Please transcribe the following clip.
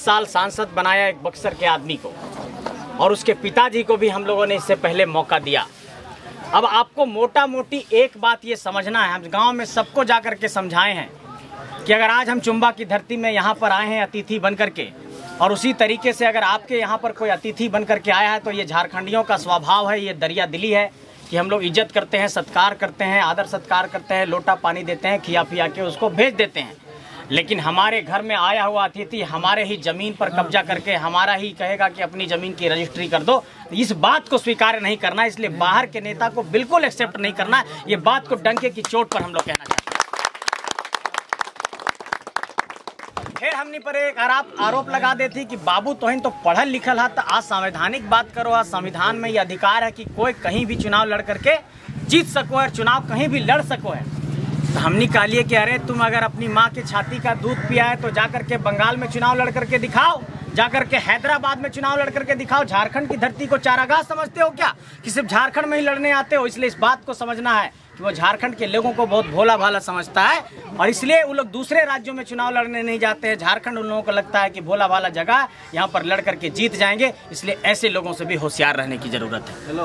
साल सांसद बनाया एक बक्सर के आदमी को, और उसके पिताजी को भी हम लोगों ने इससे पहले मौका दिया। अब आपको मोटा मोटी एक बात ये समझना है, हम गांव में सबको जा कर के समझाए हैं कि अगर आज हम चुम्बा की धरती में यहाँ पर आए हैं अतिथि बन करके, और उसी तरीके से अगर आपके यहाँ पर कोई अतिथि बन करके आया है, तो ये झारखंडियों का स्वभाव है, ये दरिया दिली है कि हम लोग इज्जत करते हैं, सत्कार करते हैं, आदर सत्कार करते हैं, लोटा पानी देते हैं, खिया पिया के उसको भेज देते हैं। लेकिन हमारे घर में आया हुआ अतिथि हमारे ही ज़मीन पर कब्जा करके हमारा ही कहेगा कि अपनी ज़मीन की रजिस्ट्री कर दो, इस बात को स्वीकार नहीं करना। इसलिए बाहर के नेता को बिल्कुल एक्सेप्ट नहीं करना। ये बात को डंके की चोट पर हम लोग कहना चाहते हैं। फिर हमने पर एक आरोप लगा देती कि बाबू तोहिन तो पढ़ल लिखल है, तो आज संवैधानिक बात करो। आज संविधान में ये अधिकार है कि कोई कहीं भी चुनाव लड़ करके जीत सको है, चुनाव कहीं भी लड़ सको है। तो हमने कहा लिए कि अरे तुम अगर अपनी माँ के छाती का दूध पिया है तो जाकर के बंगाल में चुनाव लड़ करके दिखाओ, जाकर के हैदराबाद में चुनाव लड़ करके दिखाओ। झारखंड की धरती को चारागाह समझते हो क्या कि सिर्फ झारखंड में ही लड़ने आते हो? इसलिए इस बात को समझना है कि वो झारखंड के लोगों को बहुत भोला भाला समझता है, और इसलिए वो लोग दूसरे राज्यों में चुनाव लड़ने नहीं जाते हैं। झारखंड उन लोगों को लगता है कि भोला भाला जगह, यहाँ पर लड़ करके जीत जाएंगे। इसलिए ऐसे लोगों से भी होशियार रहने की जरूरत है।